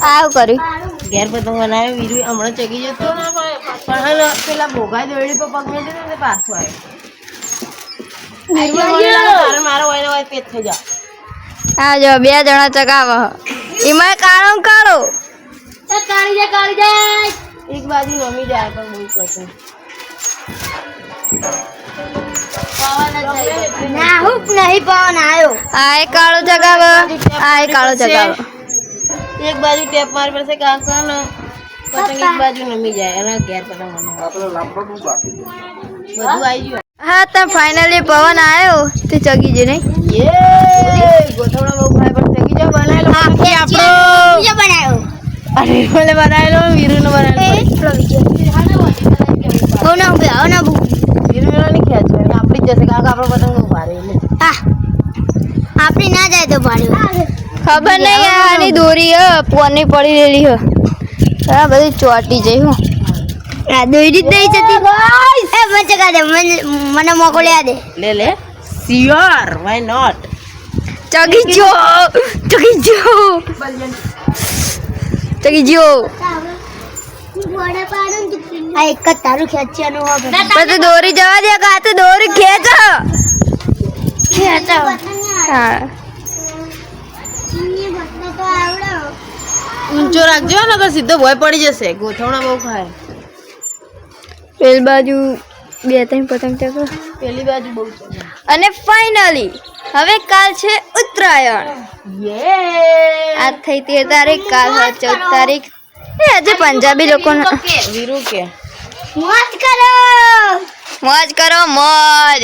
આવ કરી ઘેર પતંગ બનાવે વીરુ હમણાં ચગી જતો ના પણ પેલા ભોગા દોડી પર પગ મેં ને પાછો આવ્યો મારો હોય પેટ થઈ જા આ જો બે જણા ચગાવ એમાં કાળો કાળો કાળી જાય એક બાજુ નમી જાય પણ બહુ પસંદ ના હું નહીં પવન આવ્યો આ એ કાળો ચગાવ આ એ કાળો ચગાવ એક બાજુ ટેપ મારી પડશે કાકા ને પતંગ એક બાજુ નમી જાય અને ઘેર પતંગ બધું આવી ગયું હા તો ફાઇનલી પવન આવ્યો તે ચગી જ નહીં યે ગોઠવણા બહુ ખાય પણ ચગી જાવ બનાવેલો આપણો બીજો બનાવ્યો અરે મને બનાવેલો વીરુનો બનાવેલો હોના વીરુનો ની ખેંચ આપણી જ જશે કાકા આપણો પતંગ ઉભા રહે હા આપણી ના જાય તો પાડ્યું ખબર નહીં આની દોરી હ પોની પડી રહેલી હ આ બધી ચોટી જઈ હું આ દોરી જ નહીં જતી એ મને ચગા દે મને મોકો લે દે લે શ્યોર વાય નોટ ચગી જો આ એક જ તારું ખેંચવાનું હવે પછી દોરી જવા દે કા તો દોરી ખેંચ હા ઊંચો રાખજો ને તો સીધો ભોય પડી જશે ગોઠવણા બહુ ખાય પેલી બાજુ બે ત્રણ પતંગ ચગો પેલી બાજુ બહુ છે અને ફાઇનલી હવે કાલ છે ઉત્તરાયણ આજ થઈ 13 તારીખ કાલ 14 તારીખ એ આજે પંજાબી લોકોને વીરુ કે મોજ કરો મોજ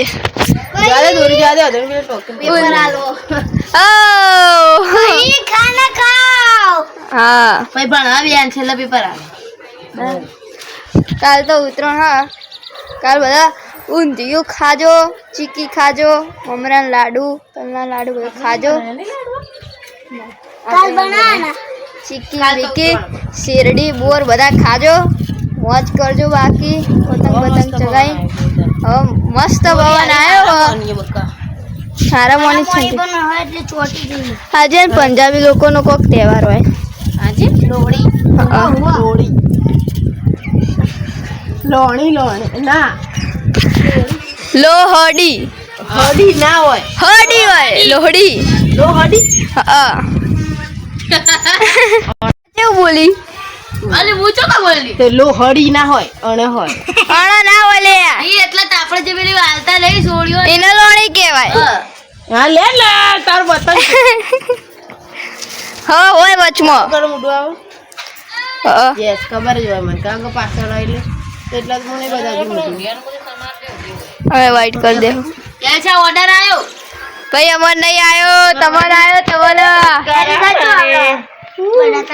જાલે દોરી જાલે અધર પેલે ટોકે પેપર આલો ઓ ભાઈ ખાના ખાઓ હા ભાઈ ભણવા બેન છેલ્લા પેપર આવે કાલ તો ઉતરણ હા કાલ બધા ઊંધિયું ખાજો ચીકી ખાજો મમરાના લાડુ તલના લાડુ બધું ખાજો કાલ બનાના ચીકી વીકી શેરડી બોર બધા ખાજો મોજ કરજો બાકી પતંગ ચગાઈ હવે મસ્ત પવન આવ્યો સારા મોની છે પણ હવે એટલે ચોટી ગઈ આજે પંજાબી લોકોનો કોઈક તહેવાર હોય આજે લોહડી ના લોહડી હોડી ના હોય હડી હોય લોહડી લોહડી હા કેવું બોલી અરે હું ચોકા બોલી તો લોહડી ના હોય અણે હોય આણા ના હોય લે એટલે તો આપણે જે પેલી વાલતા લઈ છોડ્યો એને લોહડી કહેવાય હા લે તાર પતંગ હા હોય વચમાં કર મુડવા હા યસ ખબર જ હોય મને કારણ કે પાછળ એટલે એટલા જ મને બધા હવે વાઈટ કરી દે કે છે ઓર્ડર આવ્યો ભાઈ અમર નહીં આવ્યો તમારે આવ્યો તમારે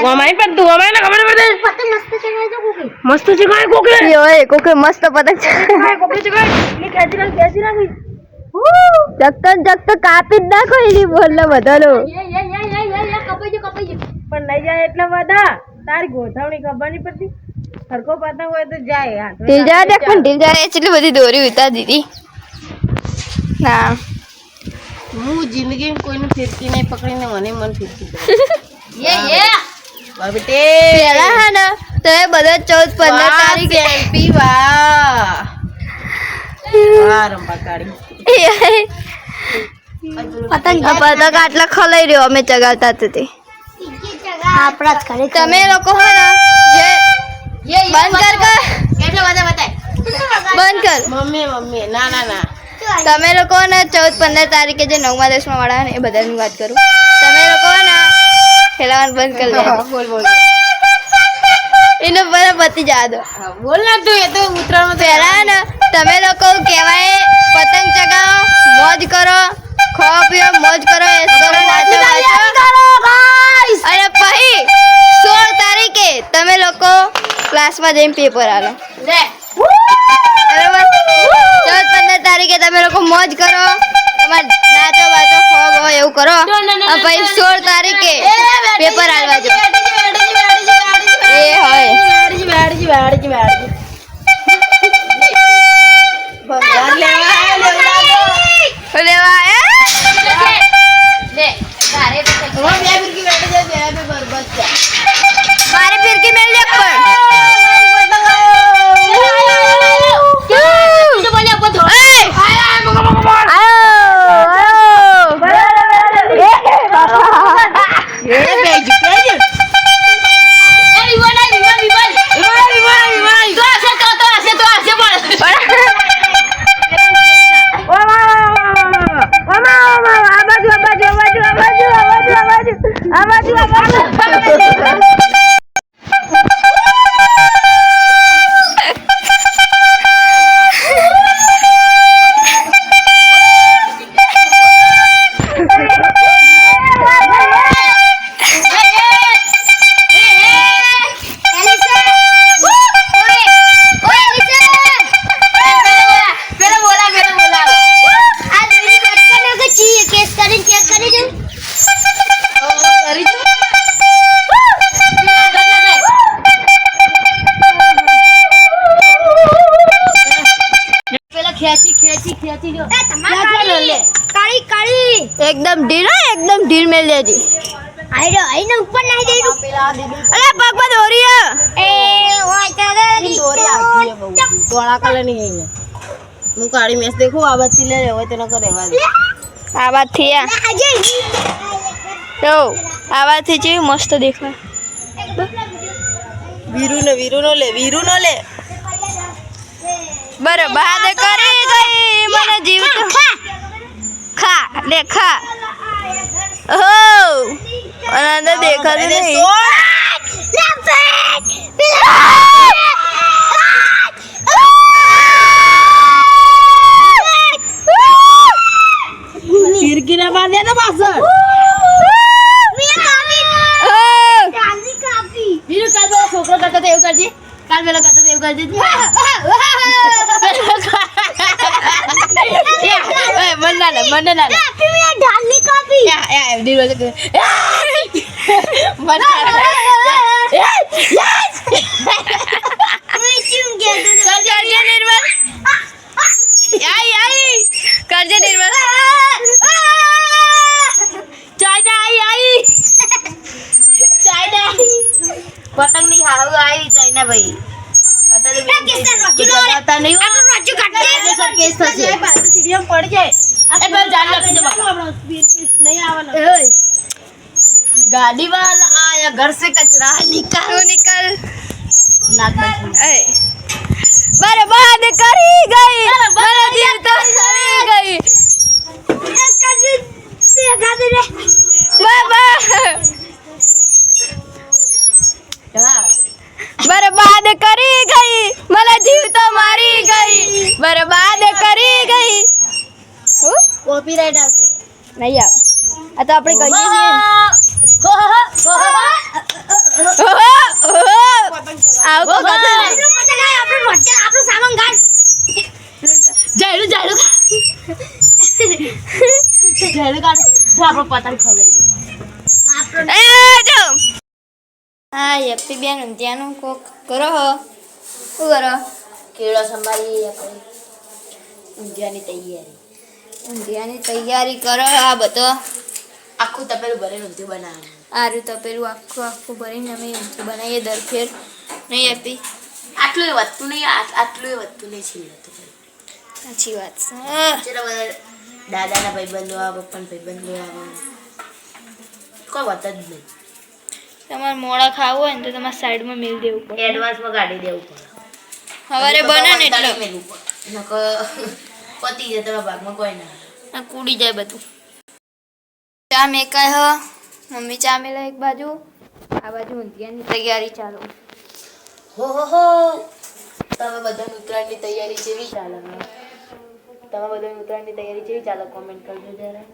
ઓમાઈ પણ તું ઓમાઈ ને ખબર પડે પતંગ મસ્ત ચગાય તો કોકે મસ્ત છે કોકે ઓય કોકે મસ્ત પતંગ કોકે છે ની ખેંચી રાખી જગત કાપી જ નાખો એની બોલને બધાનો કપાઈ જો પણ નહીં જાય એટલે બધા તારી ગોઠવણી ખબર નહીં પડતી સરખો પતંગ હોય તો જાય ઢીલ જાય પણ ઢીલ જાય એટલી બધી દોરી ઉતાર દીધી ના હું જિંદગીમાં કોઈને ફિરકી નહીં પકડીને મને મન ફિરકી બાબીટે પેલા હા ને તો એ બધા 14 15 તારીખે સેલ્ફી વાહ રંબા કાઢી પતંગ આટલા ખલાઈ રહ્યો અમે ચગાવતા હતી આપણા જ ઘરે તમે લોકો હે ને જે બંધ કર કેટલા બધા બતાય બંધ કર મમ્મી ના તમે લોકો ને 14 15 તારીખે જે 9મા 10મા વાળા ને એ બધાની વાત કરું તમે લોકો ને ખેલાવાનું બંધ કરી દે બોલ એનો બરાબર પતી જા દો બોલ ના તું એ તો ઉતરાણ પહેલા ને તમે લોકો કહેવાય પતંગ ચગાવો મોજ કરો ખાઓ પીઓ મોજ કરો એસ કરો નાચો અને પછી 16 તારીખે તમે લોકો ક્લાસમાં જઈને પેપર આલો લે બરાબર 14 15 તારીખે તમે લોકો મોજ કરો તમારે નાચો બાચો ખાઓ એવું કરો અને પછી 16 તારીખે પેપર આલવા જો એ હોય લેવા જોડે બે બરબાદ છે મારે ફિરકી મેલ દે પર एकदम ढील मेल दे આઈને ઉપર નાખી દેજો અરે પગમાં દોરી હે એ ઓય તારે ધોળા કલર ની હઈ ને હું કાળી મેસ દેખું આ બાદ થી લે હોય તેનો કરે વાત આ વાત થી આજે તો આ વાત થી જેવી મસ્ત દેખાય વીરુ નો લે બરબાદ કરી ગઈ મને જીવ તો ખા લે ખા ઓહો અને અંદર દેખાતું નહીં ફિરકી ના બાંધે ને પાછળ વીરુ કાલ પેલા છોકરો કરતા એવું કરજે કાલ પેલા કરતા એવું કરજે મને ના ઢાલની કાપી કરજે નિર્મલ પતંગ ની હાવ આવી ચાઇના ભાઈ गाड़ी वाला आया घर से कचरा निकाल बर्बाद કરી ગઈ મારા જીવ તો સરી ગઈ બાબા બરબાદ કરી ગઈ મારા જીવ તો મારી ગઈ બરબાદ કરી ગઈ कॉपीराइट आसे નહીં આવે આ તો આપણે કહીએ આવું તો આપણું સામાન ગાડ जायडू काढ તો આપણો પતંગ ખલાઈ જો હા યપ્પી બેન ઊંધિયાનું કોક કરો હો શું કરો કેળો સંભાળી આપણે ઊંધિયાની તૈયારી કરો આ બધો આખું તપેલું ભરીને ઊંધિયું બનાવવાનું આરું તપેલું આખું ભરીને અમે ઊંધિયું બનાવીએ દર ફેર નહીં યપ્પી આટલું વધતું નહીં છીલતું સાચી વાત છે ચલો બધા દાદાના ભાઈબંધો આવે પપ્પાના ભાઈબંધો આવે કોઈ વાત જ નહીં તમારે મોડા ખાવું હોય ને તો તમારે સાઈડમાં મેલ દેવું પડે એડવાન્સમાં કાઢી દેવું પડે સવારે બને ને એટલે પતી જાય તમારા ભાગમાં કોઈ ના આ કૂડી જાય બધું ચા મેકાય હ મમ્મી ચા મેલા એક બાજુ આ બાજુ ઊંધિયાની તૈયારી ચાલુ હો તમે બધા ઉત્તરાયણની તૈયારી કેવી ચાલે કોમેન્ટ કરજો જરા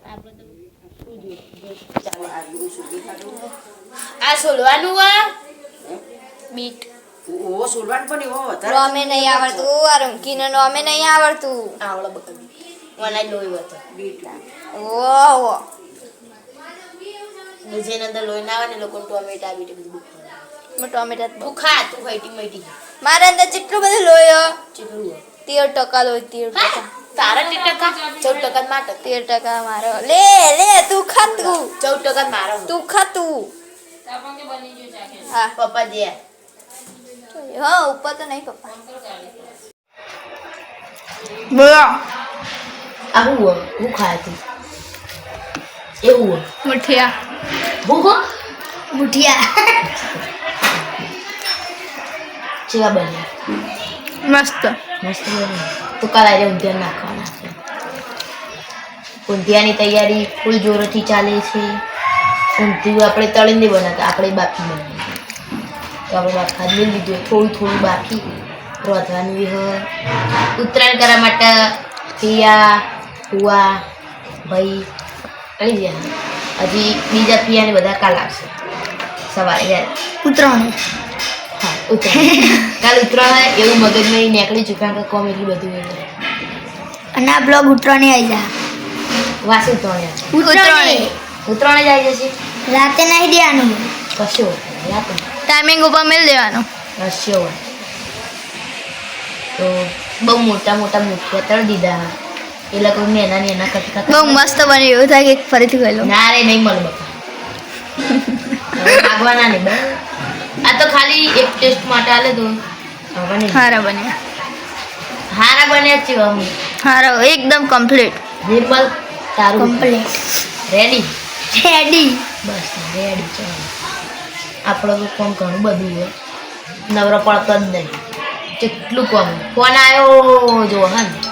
આપણે તો ચાલે આ સોલવાનું આ બીટ ઓ સોલવાનું પણ એવો નોમે નહીં આવડતું આ રંકીને નોમે નહીં આવડતું આવડે બકડી વનાઈ લોહી વતો બીટ ઓહો જેને અંદર લોહી ના આવે ને લોકો ટોમેટા બીટ બધું મેં ટોમેટા તું ખા તું ખાઈટી મઈટી મારા અંદર જેટલું બધું લોહી ચીકલું 13% લોહી 13% તારા 13% 14% માટે 13% મારો લે લે તું ખાતું 14% મારો તું ખાતું હા પપ્પા જે હા ઉપર તો નહીં પપ્પા બોલો આ હું ખાય તું એવું મુઠિયા હું મુઠિયા ચેવા બને મસ્ત મસ્ત બને તો કાલે ઊંધિયા નાખવાના છે ઊંધિયાની તૈયારી ફૂલ જોરોથી ચાલે છે ઊંધિયું આપણે તળીને બનાવતા આપણે બાકી બનાવીએ તો આપણે બાફા લઈ લીધું થોડું થોડું બાકી રોધવાનું બી હોય ઉત્તરાયણ કરવા માટે પિયા ફુવા ભાઈ આવી ગયા હજી બીજા પિયાને બધા કાલ આવશે સવારે જ્યારે ઉતરાણ હા ઉત્તરાયણ કાલ ઉત્તરાયણ એવું મગજમાં નીકળી ચૂક્યા કે કોમ એટલું બધું એટલે અને આ બ્લોગ ઉતરાણે આવી જા વાસી ઉત્તરાયણ ઉતરાણે ઉત્તરાયણ જ આવી જશે રાતે નહીં દેવાનું કશો રાતે ટાઈમિંગ ઉપર મેળ દેવાનો કશો તો બહુ મોટા મોટા મુઠિયા તળ દીધા એ લોકો એના કરતા બહુ મસ્ત બન્યું એવું થાય કે ફરીથી ગયેલો ના રે નહીં મળે બકા આગવાના નહીં બરાબર આ તો ખાલી એક ટેસ્ટ માટે આલે તો હવે નહીં હારા બન્યા હારા બન્યા જ છે અમે હારા એકદમ કમ્પ્લીટ નિર્મલ તારું કમ્પ્લીટ રેડી રેડી બસ રેડી ચાલો આપણો તો કોમ ઘણું બધું હોય નવરો પડતો જ નહીં કેટલું કોમ ફોન આવ્યો જો હા ને